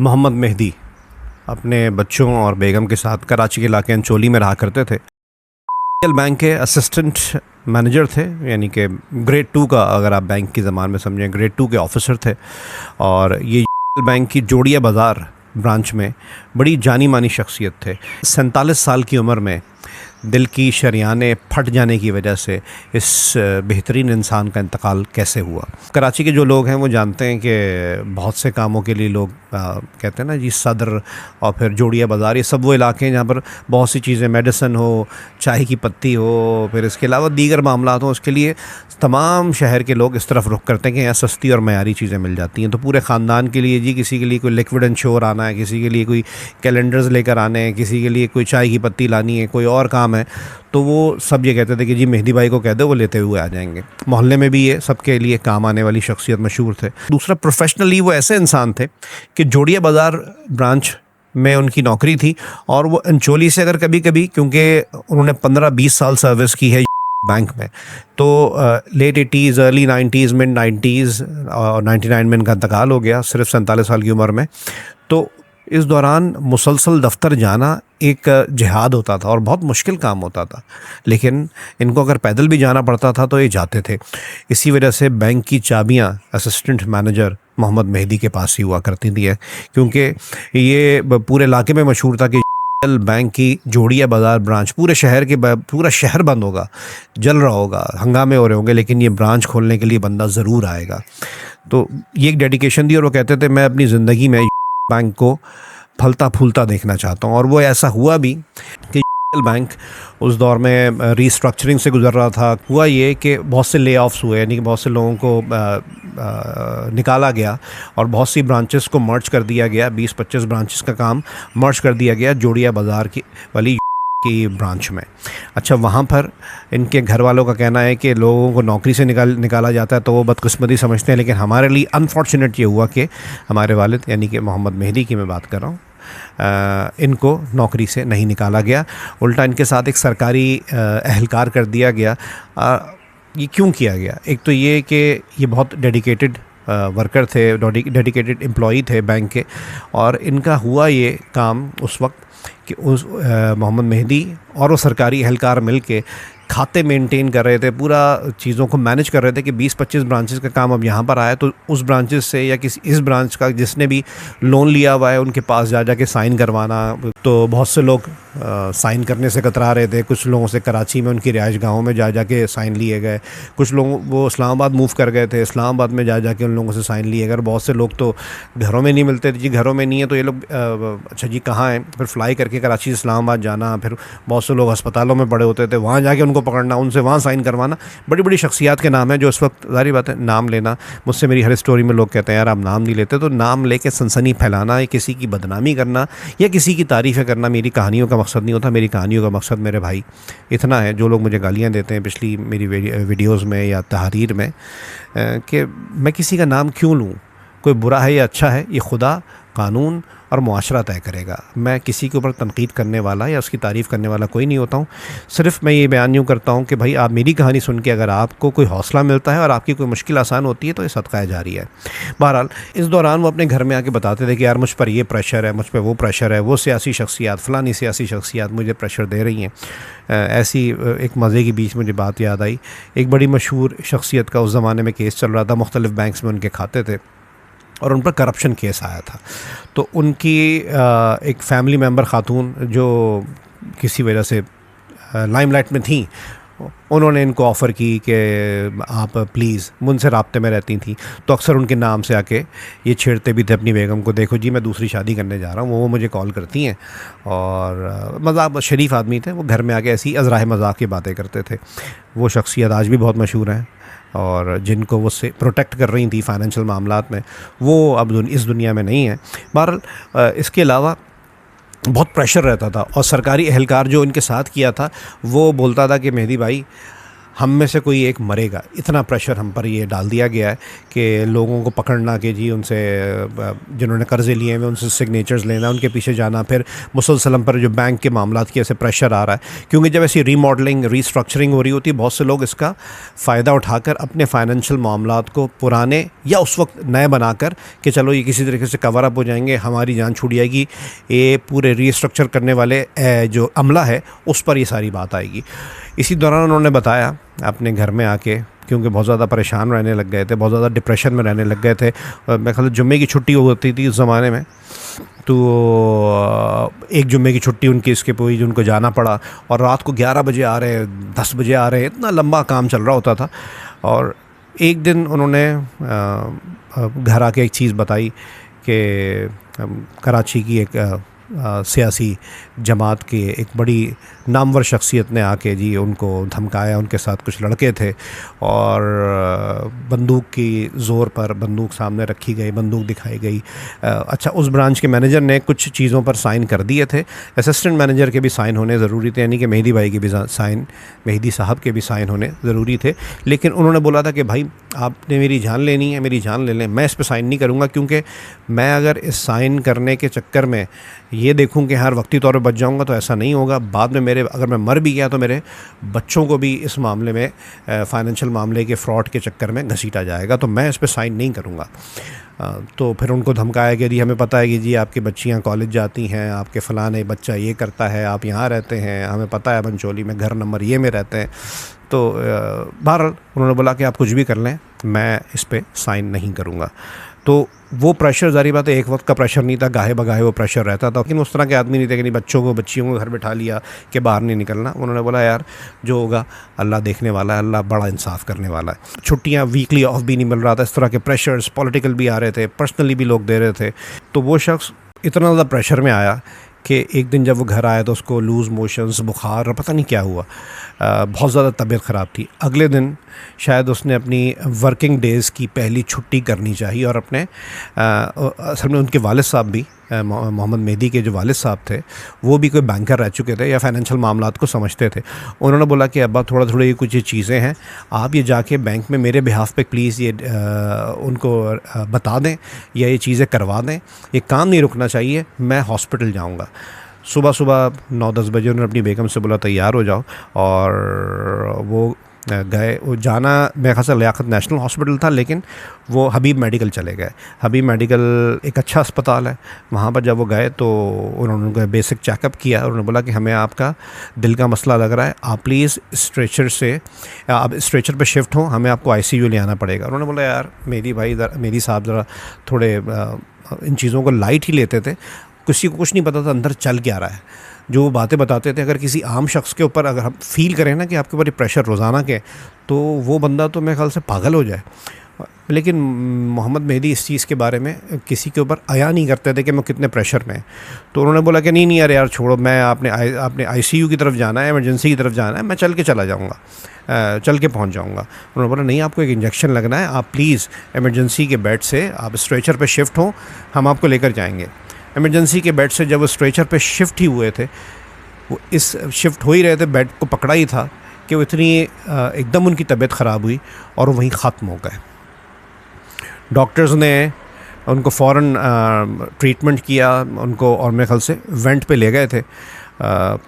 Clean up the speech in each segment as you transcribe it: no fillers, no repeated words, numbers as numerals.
मोहम्मद मेहदी अपने बच्चों और बेगम के साथ कराची के इलाके अंचोली में रहा करते थे। बैंक के असिस्टेंट मैनेजर थे, यानी कि ग्रेड टू का, अगर आप बैंक की ज़बान में समझें, ग्रेड टू के ऑफिसर थे। और ये बैंक की जोड़िया बाज़ार ब्रांच में बड़ी जानी मानी शख्सियत थे। 47 साल की उम्र में दिल की शरियानें फट जाने की वजह से इस बेहतरीन इंसान का इंतकाल कैसे हुआ। कराची के जो लोग हैं वो जानते हैं कि बहुत से कामों के लिए लोग कहते हैं ना जी, सदर और फिर जोड़िया बाज़ार, ये सब वो इलाके हैं जहाँ पर बहुत सी चीज़ें, मेडिसन हो, चाय की पत्ती हो, फिर इसके अलावा दीगर मामला हो, उसके लिए तमाम शहर के लोग इस तरफ रुख करते हैं कि यहाँ सस्ती और मयारी चीज़ें मिल जाती हैं। तो पूरे ख़ानदान के लिए जी, किसी के लिए कोई लिक्विड इंश्योर आना है, किसी के लिए कोई कैलेंडर्स लेकर आने हैं, किसी के लिए कोई चाय की पत्ती लानी है, कोई और काम है, तो वो सब ये कहते थे कि जी मेहदी भाई को कह दो, वो लेते हुए आ जाएंगे। मोहल्ले में भी ये सबके लिए काम आने वाली शख्सियत मशहूर थे। दूसरा, प्रोफेशनली वो ऐसे इंसान थे कि जोड़िया बाज़ार ब्रांच में उनकी नौकरी थी और वो अंचोली से अगर कभी कभी, क्योंकि उन्होंने 15-20 साल सर्विस की है बैंक में, तो late 80s early 90s mid 90s और 99 में इनका इंतकाल हो गया सिर्फ 47 साल की उम्र में। तो इस दौरान मुसलसल दफ्तर जाना एक जिहाद होता था और बहुत मुश्किल काम होता था, लेकिन इनको अगर पैदल भी जाना पड़ता था तो ये जाते थे। इसी वजह से बैंक की चाबियां असिस्टेंट मैनेजर मोहम्मद मेहदी के पास ही हुआ करती थी, क्योंकि ये पूरे इलाके में मशहूर था कि बैंक की जोड़िया बाज़ार ब्रांच, पूरा शहर बंद होगा, जल रहा होगा, हंगामे हो रहे होंगे, लेकिन ये ब्रांच खोलने के लिए बंदा ज़रूर आएगा। तो ये एक डेडिकेशन दी और वो कहते थे मैं अपनी ज़िंदगी में बैंक को फलता फूलता देखना चाहता हूँ। और वो ऐसा हुआ भी कि बैंक उस दौर में रीस्ट्रक्चरिंग से गुजर रहा था। हुआ ये कि बहुत से ले ऑफ्स हुए, यानी कि बहुत से लोगों को निकाला गया और बहुत सी ब्रांचेस को मर्ज कर दिया गया। 20-25 ब्रांचेस का काम मर्ज कर दिया गया जोड़िया बाज़ार की वाली की ब्रांच में। अच्छा, वहाँ पर इनके घर वालों का कहना है कि लोगों को नौकरी से निकाला जाता है तो वो बदकिस्मती समझते हैं, लेकिन हमारे लिए अनफॉर्चुनेट ये हुआ कि हमारे वालिद, यानी कि मोहम्मद मेहदी की मैं बात कर रहा हूँ, इनको नौकरी से नहीं निकाला गया, उल्टा इनके साथ एक सरकारी एहलकार कर दिया गया। ये क्यों किया गया? एक तो ये कि ये बहुत डेडिकेटेड वर्कर थे, डेडिकेटेड एम्प्लॉई थे बैंक के, और इनका हुआ ये काम उस वक्त कि उस मोहम्मद मेहदी और वो सरकारी एहलकार मिल के खाते मेंटेन कर रहे थे, पूरा चीज़ों को मैनेज कर रहे थे कि 20-25 ब्रांचेस का काम अब यहाँ पर आया तो उस ब्रांचेस से या किसी इस ब्रांच का जिसने भी लोन लिया हुआ है उनके पास जा के साइन करवाना। तो बहुत से लोग साइन करने से कतरा रहे थे। कुछ लोगों से कराची में उनकी रिहाइश गाहों में जा के साइन लिए गए, कुछ लोग वो इस्लामाबाद मूव कर गए थे, इस्लामाबाद में जा के उन लोगों से साइन लिए गए। बहुत से लोग तो घरों में नहीं मिलते थे जी, घरों में नहीं है तो ये लोग अच्छा जी कहाँ हैं, फिर फ्लाई करके कराची से इस्लामाबाद जाना, फिर बहुत से लोग अस्पतालों में पड़े होते थे, वहाँ जाके उनको पकड़ना, उनसे वहाँ साइन करवाना। बड़ी बड़ी शख्सियात के नाम है जो इस वक्त, जारी बात है, नाम लेना, मुझसे मेरी हर स्टोरी में लोग कहते हैं यार आप नाम नहीं लेते, तो नाम लेके सनसनी फैलाना या किसी की बदनामी करना या किसी की तारीफ़ें करना मेरी कहानियों का मकसद नहीं होता। मेरी कहानियों का मकसद मेरे भाई इतना है, जो लोग मुझे गालियाँ देते हैं पिछली मेरी वीडियोज़ में या तहरीर में, कि मैं किसी का नाम क्यों लूँ, कोई बुरा है या अच्छा है ये खुदा, कानून और मुआशरा तय करेगा। मैं किसी के ऊपर तनकीद करने वाला या उसकी तारीफ़ करने वाला कोई नहीं होता हूँ। सिर्फ मैं ये बयान यूँ करता हूँ कि भाई आप मेरी कहानी सुन के अगर आपको कोई हौसला मिलता है और आपकी कोई मुश्किल आसान होती है तो ये सदका जारी है। बहरहाल इस दौरान वो अपने घर में आके बताते थे कि यार मुझ पर ये प्रेशर है, मुझ पर वो प्रेशर है, वो सियासी शख्सियात, फ़लानी सियासी शख्सियात मुझे प्रेशर दे रही हैं। ऐसी एक मज़े के बीच मुझे बात याद आई। एक बड़ी मशहूर शख्सियत का उस ज़माने में केस चल रहा था, मुख्तलिफ़ बैंक्स में उनके खाते थे और उन पर करप्शन केस आया था। तो उनकी एक फ़ैमिली मेंबर ख़ातून जो किसी वजह से लाइमलाइट में थी, उन्होंने इनको ऑफ़र की कि आप प्लीज़, मुझसे राब्ते में रहती थी तो अक्सर उनके नाम से आके ये छेड़ते भी थे अपनी बेगम को, देखो जी मैं दूसरी शादी करने जा रहा हूँ। वो मुझे कॉल करती हैं और मजाक, शरीफ आदमी थे वो, घर में आके ऐसी अज़राह मजाक की बातें करते थे। वो शख्सियत आज भी बहुत मशहूर हैं और जिनको वो से प्रोटेक्ट कर रही थी फाइनेंशियल मामलात में, वो अब इस दुनिया में नहीं है। बहरहाल इसके अलावा बहुत प्रेशर रहता था और सरकारी एहलकार जो इनके साथ किया था वो बोलता था कि मेहदी भाई हम में से कोई एक मरेगा, इतना प्रेशर हम पर ये डाल दिया गया है कि लोगों को पकड़ना कि जी उनसे जिन्होंने कर्ज़े लिए हैं उनसे सिग्नेचर्स लेना, उनके पीछे जाना, फिर मुसलसल पर जो बैंक के मामलात की ऐसे प्रेशर आ रहा है। क्योंकि जब ऐसी रीमॉडलिंग रीस्ट्रक्चरिंग हो रही होती है, बहुत से लोग इसका फ़ायदा उठाकर अपने फाइनेंशियल मामलात को पुराने या उस वक्त नए बनाकर कि चलो ये किसी तरीके से कवर अप हो जाएंगे, हमारी जान छूट जाएगी, ये पूरे रीस्ट्रक्चर करने वाले जो अमला है उस पर ये सारी बात आएगी। इसी दौरान उन्होंने बताया अपने घर में आके, क्योंकि बहुत ज़्यादा परेशान रहने लग गए थे, बहुत ज़्यादा डिप्रेशन में रहने लग गए थे। मैं ख्याल जुम्मे की छुट्टी होती थी उस ज़माने में, तो एक जुम्मे की छुट्टी उनकी स्किप हुई, जो उनको जाना पड़ा, और रात को 11 बजे आ रहे, 10 बजे आ रहे, इतना लंबा काम चल रहा होता था। और एक दिन उन्होंने घर आके एक चीज़ बताई कि कराची की एक सियासी जमात के एक बड़ी नामवर शख्सियत ने आके जी उनको धमकाया, उनके साथ कुछ लड़के थे और बंदूक की ज़ोर पर बंदूक सामने रखी गई, बंदूक दिखाई गई। अच्छा, उस ब्रांच के मैनेजर ने कुछ चीज़ों पर साइन कर दिए थे, असिस्टेंट मैनेजर के भी साइन होने ज़रूरी थे, यानी कि मेहदी भाई के भी साइन, मेहदी साहब के भी साइन होने ज़रूरी थे। लेकिन उन्होंने बोला था कि भाई आपने मेरी जान लेनी है, मेरी जान ले लें, मैं इस पर साइन नहीं करूँगा, क्योंकि मैं अगर इस साइन करने के चक्कर में ये देखूं कि हर वक्ती तौर पे बच जाऊंगा तो ऐसा नहीं होगा। बाद में मेरे, अगर मैं मर भी गया तो मेरे बच्चों को भी इस मामले में, फाइनेंशियल मामले के फ्रॉड के चक्कर में घसीटा जाएगा, तो मैं इस पर साइन नहीं करूंगा। तो फिर उनको धमकाया कि जी हमें पता है कि जी आपकी बच्चियां कॉलेज जाती हैं, आपके फ़लाने बच्चा ये करता है, आप यहाँ रहते हैं, हमें पता है मंचोली में घर नंबर ये में रहते हैं। तो बहरहाल उन्होंने बोला कि आप कुछ भी कर लें, मैं इस पर साइन नहीं करूँगा। तो वो प्रेशर, ज़ाहिर बात है एक वक्त का प्रेशर नहीं था, गाहे बगाहे वो प्रेशर रहता था, लेकिन उस तरह के आदमी नहीं थे कि नहीं बच्चों को बच्चियों को घर बैठा लिया कि बाहर नहीं निकलना। उन्होंने बोला यार जो होगा अल्लाह देखने वाला है, अल्लाह बड़ा इंसाफ करने वाला है। छुट्टियां, वीकली ऑफ भी नहीं मिल रहा था, इस तरह के प्रेशर्स पॉलिटिकल भी आ रहे थे, पर्सनली भी लोग दे रहे थे। तो वो शख्स इतना ज़्यादा प्रेशर में आया कि एक दिन जब वो घर आया तो उसको लूज़ मोशंस, बुखार और पता नहीं क्या हुआ, बहुत ज़्यादा तबीयत ख़राब थी। अगले दिन शायद उसने अपनी वर्किंग डेज़ की पहली छुट्टी करनी चाहिए और अपने असल में उनके वालिद साहब भी, मोहम्मद मेहदी के जो वालिद साहब थे वो भी कोई बैंकर रह चुके थे या फाइनेंशियल मामलात को समझते थे। उन्होंने बोला कि अब्बा थोड़ा ये कुछ ये चीज़ें हैं, आप ये जाके बैंक में मेरे बिहाफ पे प्लीज़ ये उनको बता दें या ये चीज़ें करवा दें, ये काम नहीं रुकना चाहिए, मैं हॉस्पिटल जाऊँगा। सुबह 9-10 बजे उन्होंने अपनी बेगम से बोला तैयार हो जाओ, और वो गए। वो जाना मेरे ख्याल से लियाकत नेशनल हॉस्पिटल था, लेकिन वो हबीब मेडिकल चले गए। हबीब मेडिकल एक अच्छा अस्पताल है, वहाँ पर जब वो गए तो उन्होंने उनका बेसिक चेकअप किया। उन्होंने बोला कि हमें आपका दिल का मसला लग रहा है, आप प्लीज़ स्ट्रेचर से, आप स्ट्रेचर पे शिफ्ट हो, हमें आपको ICU ले आना पड़ेगा। उन्होंने बोला यार मेरी साहब ज़रा थोड़े इन चीज़ों को लाइट ही लेते थे, किसी को कुछ नहीं पता था अंदर चल क्या रहा है। जो वो बातें बताते थे, अगर किसी आम शख्स के ऊपर अगर हम फील करें ना कि आपके ऊपर ये प्रेशर रोज़ाना के, तो वो बंदा तो मेरे ख्याल से पागल हो जाए। लेकिन मोहम्मद मेहदी इस चीज़ के बारे में किसी के ऊपर आया नहीं करते थे कि मैं कितने प्रेशर में। तो उन्होंने बोला कि नहीं यार छोड़ो, मैं आपने ICU की तरफ जाना है, इमरजेंसी की तरफ जाना है, मैं चल के चला जाऊँगा, चल के पहुँच जाऊँगा। उन्होंने बोला नहीं, आपको एक इंजेक्शन लगना है, आप प्लीज़ इमरजेंसी के बेड से आप स्ट्रेचर पर शिफ्ट हो, हम आपको लेकर जाएँगे। इमरजेंसी के बेड से जब वो स्ट्रेचर पे शिफ्ट ही हुए थे, वो इस शिफ्ट हो ही रहे थे, बेड को पकड़ा ही था कि वो इतनी एकदम उनकी तबीयत ख़राब हुई और वो वहीं ख़त्म हो गए। डॉक्टर्स ने उनको फ़ौरन ट्रीटमेंट किया उनको, और मेरे ख्याल से वेंट पे ले गए थे।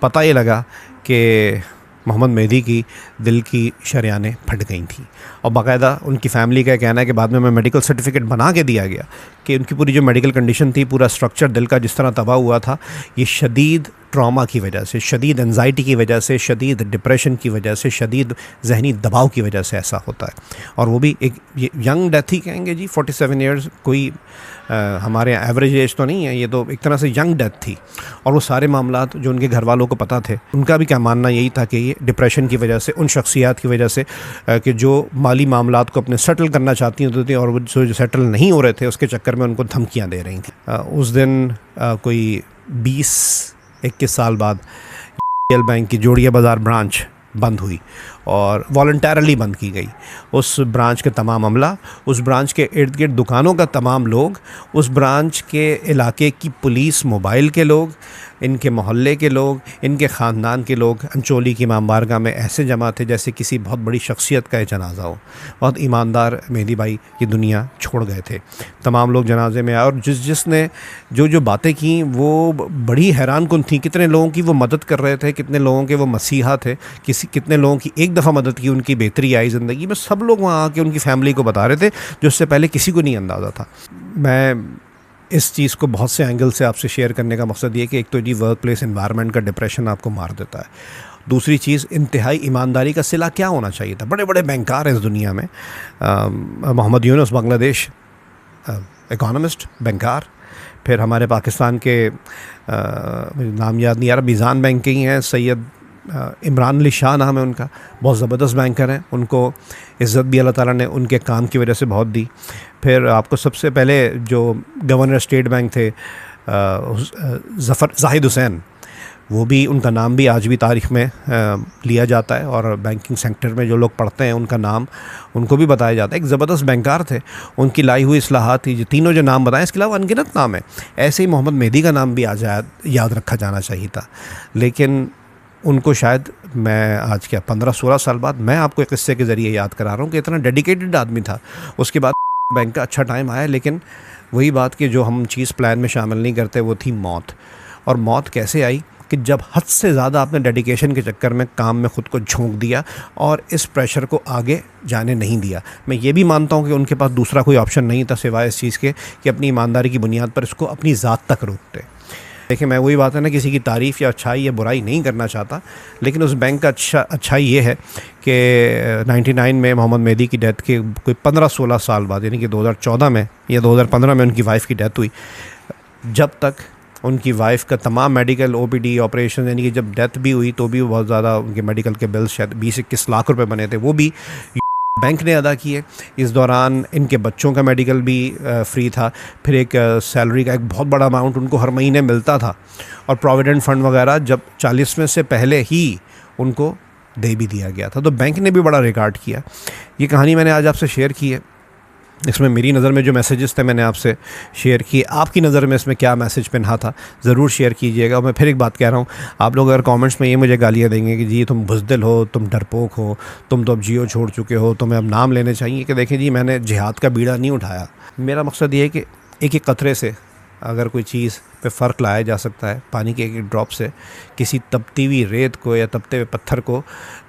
पता ये लगा कि मोहम्मद मेहदी की दिल की शरियानें फट गई थी, और बाकायदा उनकी फ़ैमिली का कहना है कि बाद में मैं मेडिकल सर्टिफिकेट बना के दिया गया कि उनकी पूरी जो मेडिकल कंडीशन थी, पूरा स्ट्रक्चर दिल का जिस तरह तबाह हुआ था, ये शदीद ट्रॉमा की वजह से, शदीद एंजाइटी की वजह से, शदीद डिप्रेशन की वजह से, शदीद जहनी दबाव की वजह से ऐसा होता है। और वो भी एक यंग डेथ ही कहेंगे जी, 47 ईयर्स, कोई हमारे एवरेज एज तो नहीं है, ये तो एक तरह से यंग डेथ थी। और वो सारे मामलात जो उनके घर वालों को पता थे, उनका भी क्या मानना यही था कि ये डिप्रेशन की वजह से, उन शख्सियात की वजह से कि जो माली मामलात को अपने सेटल करना चाहती होती थी और वो जो सेटल नहीं हो रहे थे उसके चक्कर में उनको धमकियाँ दे रही थी। उस दिन कोई 20-21 साल बाद बैंक की जोड़िया बाज़ार ब्रांच बंद हुई और वॉलंटरली बंद की गई। उस ब्रांच के तमाम अमला, उस ब्रांच के इर्द गिर्द दुकानों का तमाम लोग, उस ब्रांच के इलाके की पुलिस, मोबाइल के लोग, इनके मोहल्ले के लोग, इनके ख़ानदान के लोग अंचोली की इमाम बारगाह में ऐसे जमा थे जैसे किसी बहुत बड़ी शख्सियत का जनाजा हो। बहुत ईमानदार मेहदी भाई ये दुनिया छोड़ गए थे। तमाम लोग जनाजे में आए और जिसने जो बातें की वो बड़ी हैरान कुन थी। कितने लोगों की वो मदद कर रहे थे, कितने लोगों के वो मसीहा थे, कितने लोगों की एक दफ़ा मदद की, उनकी बेहतरी आई ज़िंदगी में। सब लोग वहाँ आके उनकी फ़ैमिली को बता रहे थे जो उससे पहले किसी को नहीं अंदाज़ा था। मैं इस चीज़ को बहुत से एंगल से आपसे शेयर करने का मकसद ये कि एक तो जी वर्क प्लेस एनवायरनमेंट का डिप्रेशन आपको मार देता है। दूसरी चीज़, इंतहाई ईमानदारी का सिला क्या होना चाहिए था। बड़े बड़े बैंकार हैं इस दुनिया में। मोहम्मद यूनुस बांग्लादेश, इकोनॉमिस्ट, बैंकार। फिर हमारे पाकिस्तान के नाम याद नहीं आ रहा, मीज़ान बैंक के ही हैं, सैयद इमरान अली शाह नाम है उनका, बहुत ज़बरदस्त बैंकर हैं। उनको इज़्ज़त भी अल्लाह ताला ने उनके काम की वजह से बहुत दी। फिर आपको सबसे पहले जो गवर्नर स्टेट बैंक थे ज़ाहिद हुसैन, वो भी, उनका नाम भी आज भी तारीख़ में लिया जाता है और बैंकिंग सेक्टर में जो लोग पढ़ते हैं उनका नाम उनको भी बताया जाता है। एक ज़बरदस्त बैंकार थे, उनकी लाई हुई इस्लाहात थी। जो तीनों जो नाम बताएं, इसके अलावा अनगिनत नाम है। ऐसे ही मोहम्मद मेहदी का नाम भी आज याद रखा जाना चाहिए था, लेकिन उनको शायद मैं आज क्या 15-16 साल बाद मैं आपको एक किस्से के ज़रिए याद करा रहा हूँ कि इतना डेडिकेटेड आदमी था। उसके बाद बैंक का अच्छा टाइम आया, लेकिन वही बात कि जो हम चीज़ प्लान में शामिल नहीं करते वो थी मौत। और मौत कैसे आई कि जब हद से ज़्यादा आपने डेडिकेशन के चक्कर में काम में ख़ुद को झोंक दिया और इस प्रेशर को आगे जाने नहीं दिया। मैं ये भी मानता हूँ कि उनके पास दूसरा कोई ऑप्शन नहीं था सिवाय इस चीज़ के कि अपनी ईमानदारी की बुनियाद पर इसको अपनी ज़ात तक रोकते। देखिए, मैं वही बात है ना, किसी की तारीफ़ या अच्छाई या बुराई नहीं करना चाहता, लेकिन उस बैंक का अच्छाई ये है कि 99 में मोहम्मद मेहदी की डेथ के कोई 15-16 साल बाद, यानी कि 2014 में या 2015 में उनकी वाइफ़ की डेथ हुई। जब तक उनकी वाइफ़ का तमाम मेडिकल OPD ऑपरेशन, यानी कि जब डेथ भी हुई तो भी बहुत ज़्यादा उनके मेडिकल के बिल्स शायद 20-21 लाख रुपए बने थे, वो भी बैंक ने अदा किए। इस दौरान इनके बच्चों का मेडिकल भी फ्री था। फिर एक सैलरी का एक बहुत बड़ा अमाउंट उनको हर महीने मिलता था और प्रोविडेंट फ़ंड वगैरह जब 40वें से पहले ही उनको दे भी दिया गया था। तो बैंक ने भी बड़ा रिकॉर्ड किया। ये कहानी मैंने आज आपसे शेयर की है। इसमें मेरी नज़र में जो मैसेजेस थे मैंने आपसे शेयर किए। आपकी नज़र में इसमें क्या मैसेज पिन्हा था ज़रूर शेयर कीजिएगा। और मैं फिर एक बात कह रहा हूँ, आप लोग अगर कमेंट्स में ये मुझे गालियाँ देंगे कि जी तुम बुज़दिल हो, तुम डरपोक हो, तुम तो अब जियो छोड़ चुके हो, तुम्हें अब नाम लेने चाहिए, कि देखें जी मैंने जिहाद का बीड़ा नहीं उठाया। मेरा मकसद ये है कि एक एक कतरे से अगर कोई चीज़ पे फ़र्क लाया जा सकता है, पानी के एक ड्रॉप से किसी तपती हुई रेत को या तपते हुए पत्थर को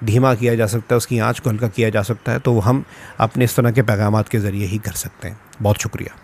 धीमा किया जा सकता है, उसकी आंच को हल्का किया जा सकता है, तो हम अपने इस तरह के पैगामात के ज़रिए ही कर सकते हैं। बहुत शुक्रिया।